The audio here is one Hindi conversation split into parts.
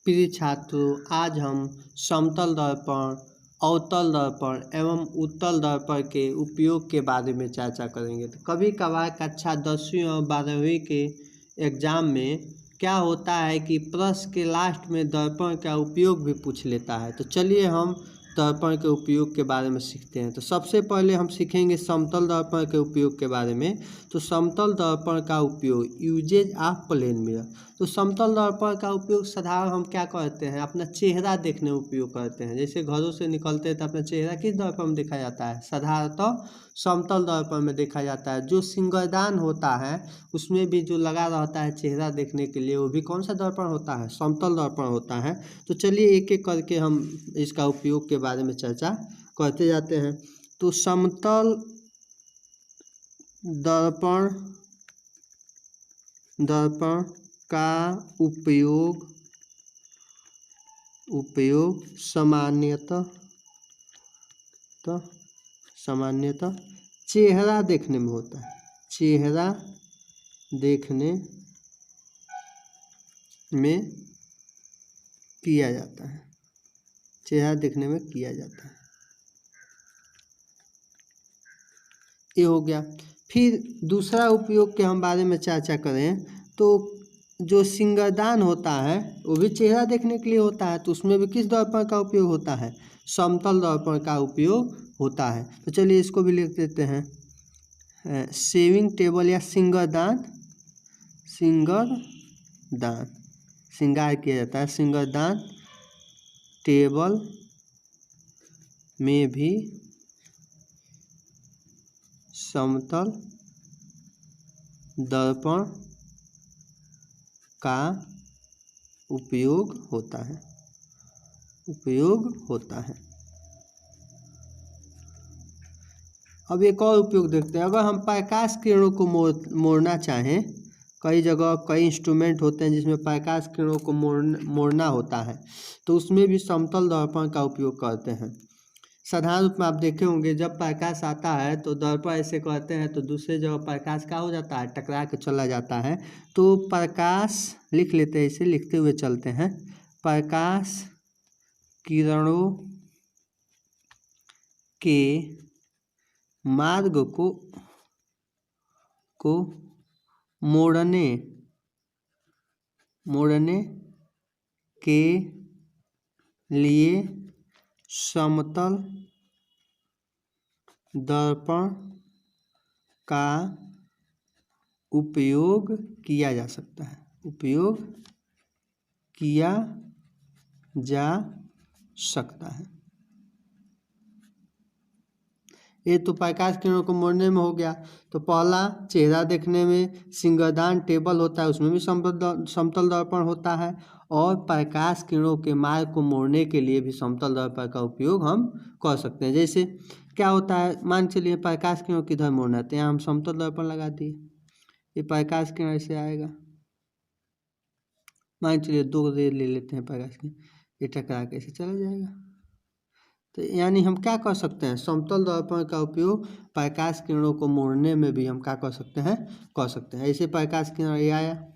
प्रिय छात्रों, आज हम समतल दर्पण, अवतल दर्पण एवं उत्तल दर्पण के उपयोग के बारे में चर्चा करेंगे। तो कभी कभार कक्षा 10वीं और 12वीं के एग्ज़ाम में क्या होता है कि प्रश्न के लास्ट में दर्पण का उपयोग भी पूछ लेता है। तो चलिए हम दर्पण के उपयोग के बारे में सीखते हैं। तो सबसे पहले हम सीखेंगे समतल दर्पण के उपयोग के बारे में। तो समतल दर्पण का उपयोग, यूजेज ऑफ प्लेन मिरर। तो समतल दर्पण का उपयोग साधारण हम क्या करते हैं, अपना चेहरा देखने में उपयोग करते हैं। जैसे घरों से निकलते हैं तो अपना चेहरा किस दर्पण में देखा जाता है, साधारणतः समतल दर्पण में देखा जाता है। जो सिंगरदान होता है उसमें भी जो लगा रहता है चेहरा देखने के लिए, वो भी कौन सा दर्पण होता है, समतल दर्पण होता है। तो चलिए एक एक करके हम इसका उपयोग के बारे में चर्चा करते जाते हैं। तो समतल दर्पण का उपयोग सामान्यतः चेहरा देखने में होता है। चेहरा देखने में किया जाता है। चेहरा देखने में किया जाता है, ये हो गया। फिर दूसरा उपयोग के हम बारे में चर्चा करें तो जो सिंगरदान होता है वो भी चेहरा देखने के लिए होता है। तो उसमें भी किस दर्पण का उपयोग होता है, समतल दर्पण का उपयोग होता है। तो चलिए इसको भी लिख देते हैं, शेविंग टेबल या सिंगरदान श्रृंगार किया जाता है। सिंगरदान टेबल में भी समतल दर्पण का उपयोग होता है। अब एक और उपयोग देखते हैं। अगर हम प्रकाश किरणों को मोड़ना चाहें, कई जगह कई इंस्ट्रूमेंट होते हैं जिसमें प्रकाश किरणों को मोड़ना होता है, तो उसमें भी समतल दर्पण का उपयोग करते हैं। साधारण रूप में आप देखे होंगे, जब प्रकाश आता है तो दर्पण ऐसे करते हैं तो दूसरे जगह प्रकाश क्या हो जाता है, टकरा के चला जाता है। तो प्रकाश लिख लेते हैं, इसे लिखते हुए चलते हैं। प्रकाश किरणों के मार्ग को मोड़ने के लिए समतल दर्पण का उपयोग किया जा सकता है। ये तो प्रकाश किरणों को मोड़ने में हो गया। तो पहला चेहरा देखने में सिंगरदान टेबल होता है, उसमें भी समतल दर्पण होता है। और प्रकाश किरणों के मार्ग को मोड़ने के लिए भी समतल दर्पण का उपयोग हम कर सकते हैं। जैसे क्या होता है, मान चलिए प्रकाश किरणों किधर मोड़ना है, तो यहाँ हम समतल दर्पण लगा दिए, ये प्रकाश किरण ऐसे आएगा। मान चलिए 2 रेल ले लेते हैं प्रकाश किरण, ये टकरा के ऐसे चला जाएगा। तो यानी हम क्या कर सकते हैं, समतल दर्पण का उपयोग प्रकाश किरणों को मोड़ने में भी हम क्या कर सकते हैं। ऐसे प्रकाश किरण ये आया,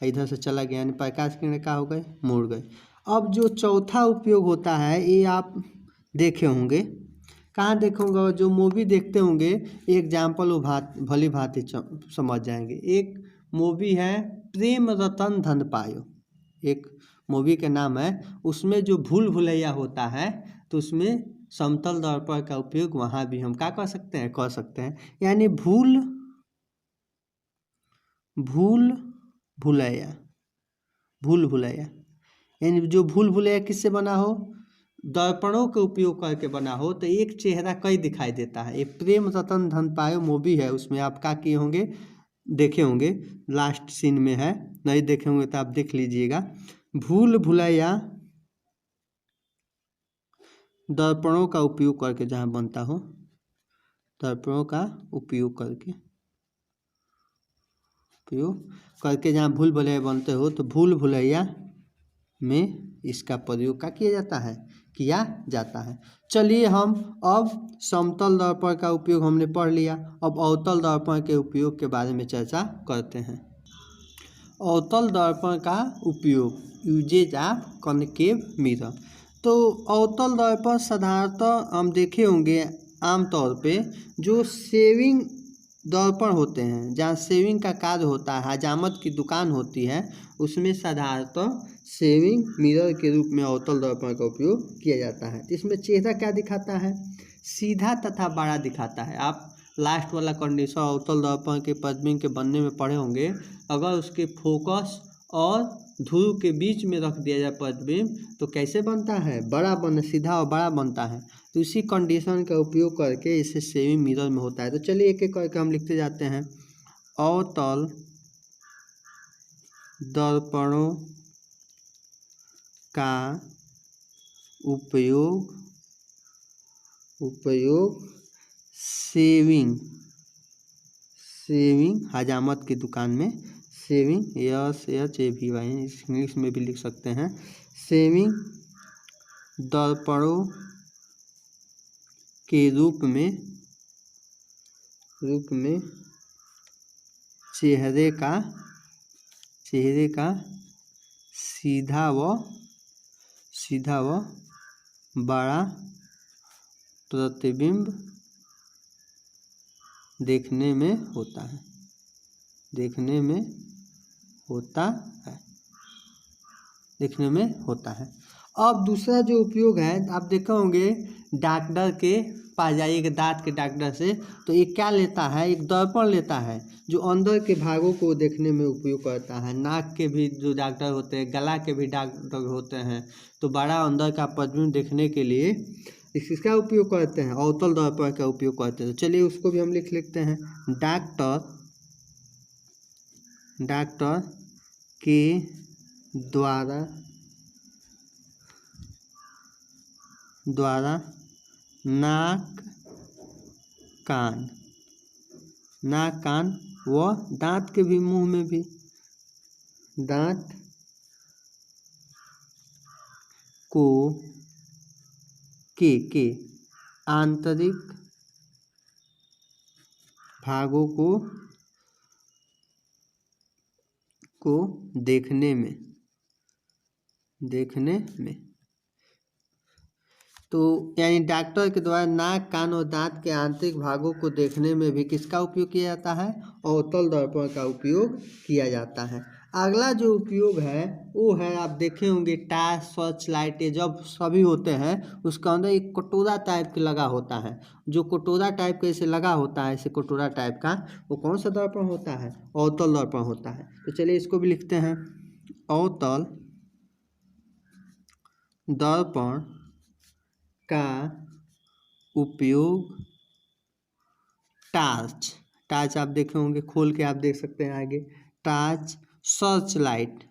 इधर से चला गया, यानी प्रकाश किरण क्या हो गए, मुड़ गए। अब जो चौथा उपयोग होता है, ये आप देखे होंगे, कहाँ देखे होंगे, जो मूवी देखते होंगे, एग्जाम्पल वो भली भांति समझ जाएंगे। एक मूवी है प्रेम रतन धन पायो, एक मूवी का नाम है। उसमें जो भूल भुलैया होता है, तो उसमें समतल दर्पण का उपयोग वहाँ भी हम क्या कर सकते हैं। यानी भूल भुलैया, यानी जो भूल भुलैया किससे बना हो, दर्पणों के उपयोग करके बना हो। तो एक चेहरा कई दिखाई देता है। ये प्रेम रतन धन पायो मूवी है, उसमें आप क्या किए होंगे, देखे होंगे, लास्ट सीन में है, नहीं देखे होंगे तो आप देख लीजिएगा। भूल भुलैया दर्पणों का उपयोग करके जहाँ बनता हो, दर्पणों का उपयोग करके जहाँ भूल भुलैया बनते हो, तो भूल भुलैया में इसका प्रयोग क्या किया जाता है। चलिए हम अब समतल दर्पण का उपयोग हमने पढ़ लिया। अब अवतल दर्पण के उपयोग के बारे में चर्चा करते हैं। अवतल दर्पण का उपयोग, यूजेज ऑफ कॉनकेव मिरर। तो अवतल दर्पण साधारणतः हम देखे होंगे आमतौर पे जो सेविंग दर्पण होते हैं, जहाँ सेविंग का कार्य होता है, हजामत की दुकान होती है, उसमें साधारणतः सेविंग मिरर के रूप में अवतल दर्पण का उपयोग किया जाता है। इसमें चेहरा क्या दिखाता है, सीधा तथा बड़ा दिखाता है। आप लास्ट वाला कंडीशन अवतल दर्पण के प्रतिबिंब के बनने में पढ़े होंगे। अगर उसके फोकस और ध्रुव के बीच में रख दिया जाए प्रतिबिंब तो कैसे बनता है, बड़ा बन, सीधा और बड़ा बनता है। तो इसी कंडीशन का उपयोग करके इसे सेविंग मिरर में होता है। तो चलिए एक एक करके हम लिखते जाते हैं। अवतल दर्पणों का उपयोग सेविंग हजामत की दुकान में, सेविंग SHAVY इंग्लिश में भी लिख सकते हैं। सेविंग दर्पणों के रूप में चेहरे का सीधा व बड़ा प्रतिबिंब देखने में होता है। अब दूसरा जो उपयोग है, आप देखे होंगे डॉक्टर के पास जाइएगा, दांत के डॉक्टर से, तो ये क्या लेता है, एक दर्पण लेता है जो अंदर के भागों को देखने में उपयोग करता है। नाक के भी जो डॉक्टर होते हैं, गला के भी डॉक्टर होते हैं, तो बड़ा अंदर का प्रतिबिंब देखने के लिए इसका उपयोग करते हैं, अवतल दर्पण का उपयोग करते हैं। तो चलिए उसको भी हम लिख लेते हैं। डॉक्टर के द्वारा नाक कान व दांत के भी, मुंह में भी, दांत को के आंतरिक भागों को देखने में तो यानी डॉक्टर के द्वारा नाक कान और दांत के आंतरिक भागों को देखने में भी किसका उपयोग किया जाता है, अवतल दर्पण का उपयोग किया जाता है। अगला जो उपयोग है वो है, आप देखे होंगे टार्च, सर्च लाइट, जब सभी होते हैं उसके अंदर एक कटोरा टाइप का लगा होता है। जो कटोरा टाइप का ऐसे लगा होता है, ऐसे कटोरा टाइप का, वो कौन सा दर्पण होता है, अवतल दर्पण होता है। तो चलिए इसको भी लिखते हैं। अवतल दर्पण का उपयोग टार्च आप देखे होंगे, खोल के आप देख सकते हैं आगे, टार्च, सर्च लाइट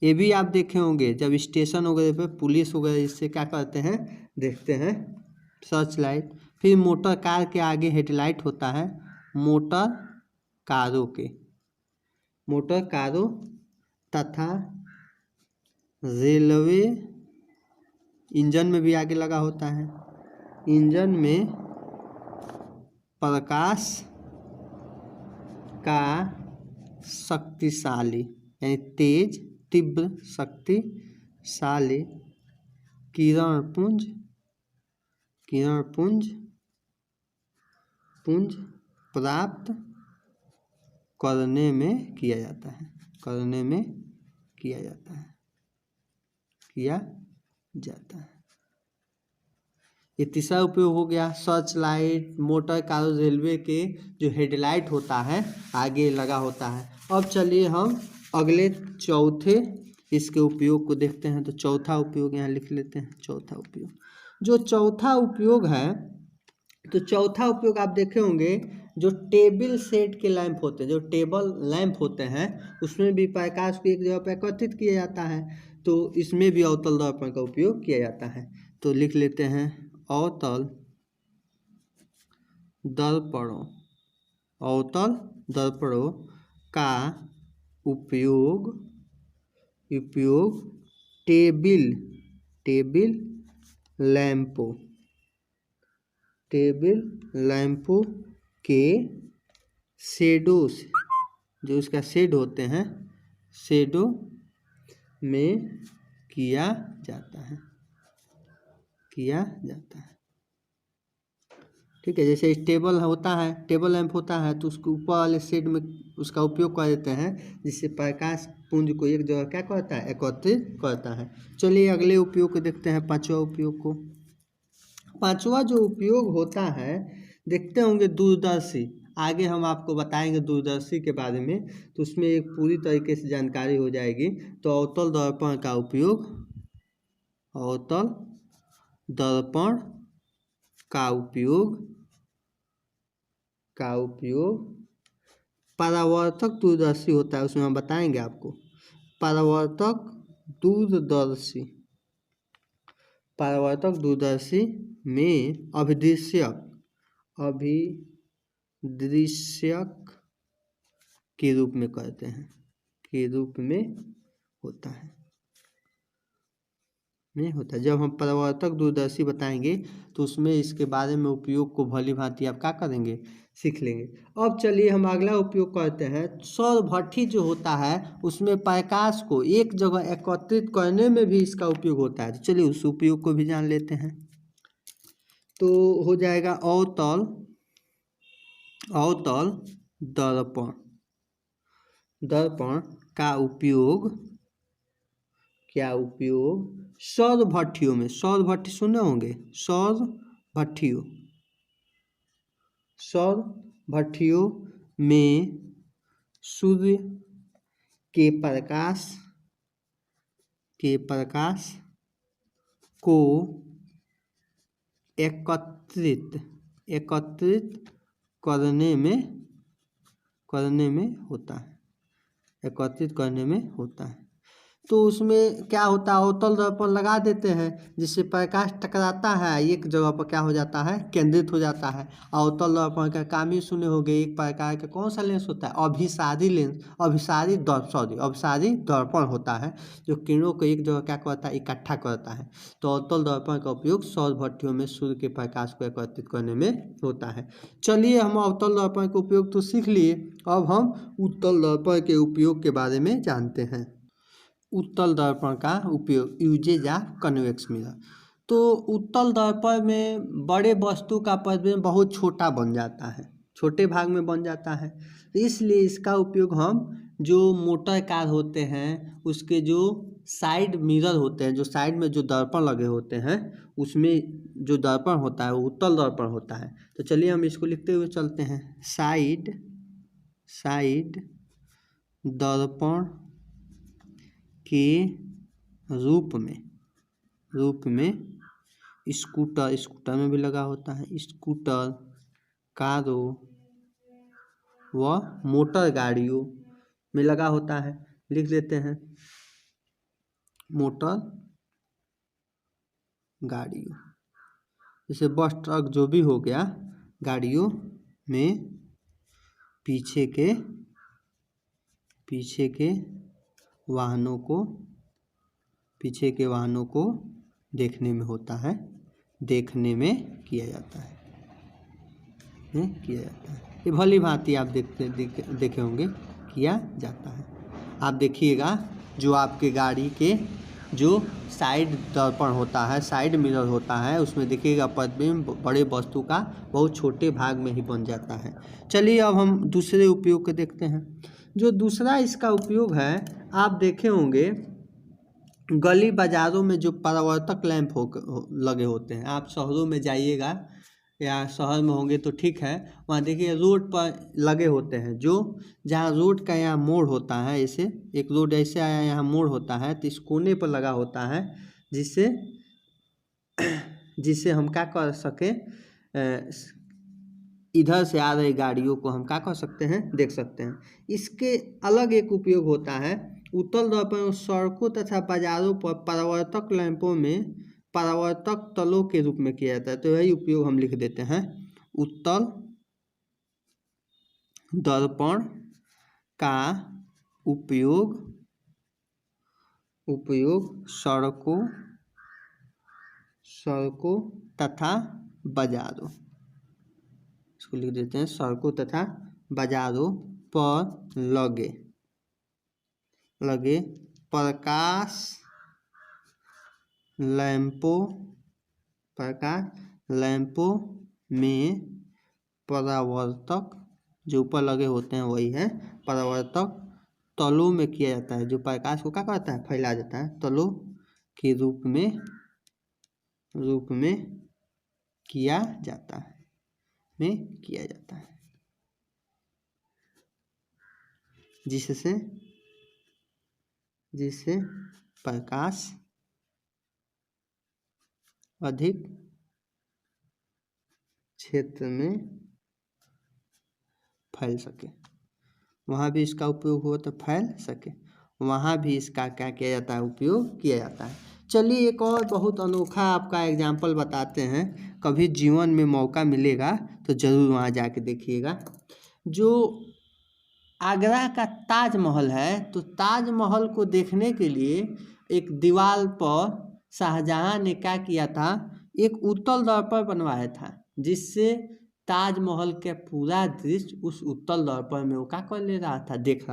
ये भी आप देखे होंगे जब स्टेशन वगैरह पे पुलिस वगैरह इससे क्या करते हैं, देखते हैं, सर्च लाइट। फिर मोटर कार के आगे हेडलाइट होता है, मोटर कारों तथा रेलवे इंजन में भी आगे लगा होता है। इंजन में प्रकाश का शक्तिशाली यानी तेज, तीव्र, शक्तिशाली किरणपुंज प्राप्त करने में किया जाता है। ये तीसरा उपयोग हो गया, search light, motor car, railway के जो हेडलाइट होता है आगे लगा होता है। अब चलिए हम अगले चौथे इसके उपयोग को देखते हैं। तो चौथा उपयोग यहाँ लिख लेते हैं। चौथा उपयोग है, तो चौथा उपयोग आप देखे होंगे जो टेबल सेट के लैंप होते हैं, जो टेबल लैंप होते हैं, उसमें भी प्रकाश को एक जगह पर एकत्रित किया जाता है। तो इसमें भी अवतल दर्पण का उपयोग किया जाता है। तो लिख लेते हैं, अवतल दर्पणों का उपयोग टेबल लैंपों के शेडो जो इसका शेड होते हैं, शेडो में किया जाता है, किया जाता है। ठीक है, जैसे टेबल होता है, टेबल लैंप होता है, तो उसके ऊपर वाले शेड में उसका उपयोग कर देते हैं, जिससे प्रकाश पुंज को एक जगह क्या करता है, एकत्रित करता है। चलिए अगले उपयोग को देखते हैं, पांचवा उपयोग को। पांचवा जो उपयोग होता है, देखते होंगे दूरदर्शी। आगे हम आपको बताएंगे दूरदर्शी के बारे में, तो उसमें एक पूरी तरीके से जानकारी हो जाएगी। तो अवतल दर्पण का उपयोग, अवतल दर्पण का उपयोग परावर्तक दूरदर्शी होता है, उसमें हम बताएंगे आपको। परावर्तक दूरदर्शी में अभिदृश्यक के रूप में करते हैं, के रूप में होता है, जब हम परावर्तक दूरदर्शी बताएंगे तो उसमें इसके बारे में उपयोग को भली भांति आप क्या करेंगे, सीख लेंगे। अब चलिए हम अगला उपयोग करते हैं। सौर भट्ठी जो होता है उसमें प्रकाश को एक जगह एकत्रित करने में भी इसका उपयोग होता है। तो चलिए उस उपयोग को भी जान लेते हैं। तो हो जाएगा अवतल दर्पण का उपयोग, क्या उपयोग, सौर भट्ठियों में, सौर भट्ठी सुने होंगे, सौर भट्ठियों में सूर्य के प्रकाश को एकत्रित करने में होता है। तो उसमें क्या होता है, अवतल दर्पण लगा देते हैं, जिससे प्रकाश टकराता है, एक जगह पर क्या हो जाता है, केंद्रित हो जाता है। अवतल दर्पण का काम ही सुने होंगे, एक प्रकार का कौन सा लेंस होता है, अभिसारी दर्पण होता है, जो किरणों को एक जगह क्या करता है, इकट्ठा करता है। तो अवतल दर्पण का उपयोग सौर भट्ठियों में सूर्य के प्रकाश को एकत्रित करने में होता है। चलिए हम अवतल दर्पण का उपयोग तो सीख लिए, अब हम उत्तल दर्पण के उपयोग के बारे में जानते हैं। उत्तल दर्पण का उपयोग, यूजेज ऑफ कन्वेक्स मिरर। तो उत्तल दर्पण में बड़े वस्तु का प्रतिबिंब बहुत छोटा बन जाता है, छोटे भाग में बन जाता है, इसलिए इसका उपयोग हम जो मोटर कार होते हैं उसके जो साइड मिरर होते हैं, जो साइड में जो दर्पण लगे होते हैं, उसमें जो दर्पण होता है वो उत्तल दर्पण होता है। तो चलिए हम इसको लिखते हुए चलते हैं। साइड दर्पण के रूप में स्कूटर में भी लगा होता है, स्कूटर, कारों व मोटर गाड़ियों में लगा होता है। लिख लेते हैं, मोटर गाड़ियों, जैसे बस ट्रक जो भी हो गया, गाड़ियों में पीछे के वाहनों को देखने में होता है, देखने में किया जाता है, ये भली भांति आप देखे होंगे किया जाता है। आप देखिएगा जो आपके गाड़ी के जो साइड दर्पण होता है, साइड मिरर होता है, उसमें देखिएगा प्रतिबिंब बड़े वस्तु का बहुत छोटे भाग में ही बन जाता है। चलिए अब हम दूसरे उपयोग को देखते हैं। जो दूसरा इसका उपयोग है, आप देखे होंगे गली बाज़ारों में जो परावर्तक लैंप लगे होते हैं। आप शहरों में जाइएगा या शहर में होंगे तो ठीक है, वहाँ देखिए रोड पर लगे होते हैं, जो जहाँ रोड का यहाँ मोड़ होता है, ऐसे एक रोड ऐसे आया, यहाँ मोड़ होता है, तो इस कोने पर लगा होता है, जिससे हम क्या कर सकें, इधर से आ रही गाड़ियों को हम क्या कर सकते हैं, देख सकते हैं। इसके अलग एक उपयोग होता है, उत्तल दर्पण सड़कों तथा बाजारों पर परावर्तक लैंपों में परावर्तक तलों के रूप में किया जाता है। तो यही उपयोग हम लिख देते हैं, उत्तल दर्पण का उपयोग सड़कों तथा बाजारों, इसको लिख देते हैं, सड़कों तथा बाजारों पर लगे प्रकाश लैंपों में परावर्तक, जो ऊपर लगे होते हैं वही है परावर्तक, तलों में किया जाता है। जो प्रकाश को क्या करता है, फैला जाता है, तलों के रूप में किया जाता है, जिससे प्रकाश अधिक क्षेत्र में फैल सके। वहाँ भी इसका उपयोग हो तो फैल सके, वहाँ भी इसका क्या किया जाता है, उपयोग किया जाता है। चलिए एक और बहुत अनोखा आपका एग्जाम्पल बताते हैं, कभी जीवन में मौका मिलेगा तो ज़रूर वहाँ जाके देखिएगा। जो आगरा का ताजमहल है, तो ताजमहल को देखने के लिए एक दीवार पर शाहजहां ने क्या किया था, एक उत्तल दर्पण बनवाया था, जिससे ताजमहल के पूरा दृश्य उस उत्तल दर्पण में वो क्या कर ले रहा था, देख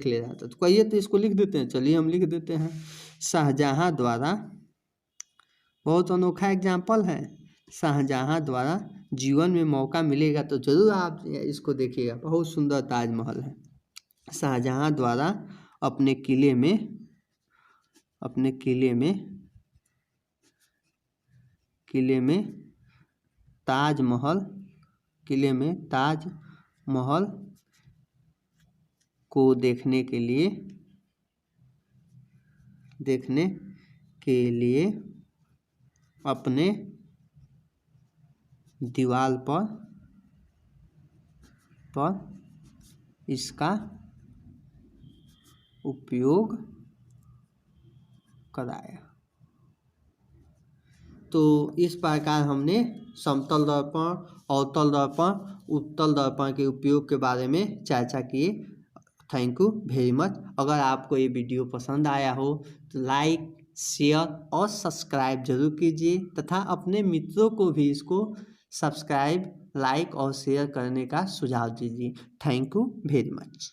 ले रहा था। तो कहिए तो इसको लिख देते हैं, चलिए हम लिख देते हैं, शाहजहां द्वारा, बहुत अनोखा एग्जाम्पल है, शाहजहां द्वारा जीवन में मौका मिलेगा तो जरूर आप इसको देखिएगा, बहुत सुंदर ताजमहल है। शाहजहां द्वारा अपने किले में ताजमहल को देखने के लिए अपने दीवार पर इसका उपयोग कराया। तो इस प्रकार हमने समतल दर्पण, अवतल दर्पण, उत्तल दर्पण के उपयोग के बारे में चर्चा की। Thank you very much. अगर आपको ये वीडियो पसंद आया हो तो लाइक, शेयर और सब्सक्राइब जरूर कीजिए, तथा अपने मित्रों को भी इसको सब्सक्राइब, लाइक और शेयर करने का सुझाव दीजिए। Thank you very much.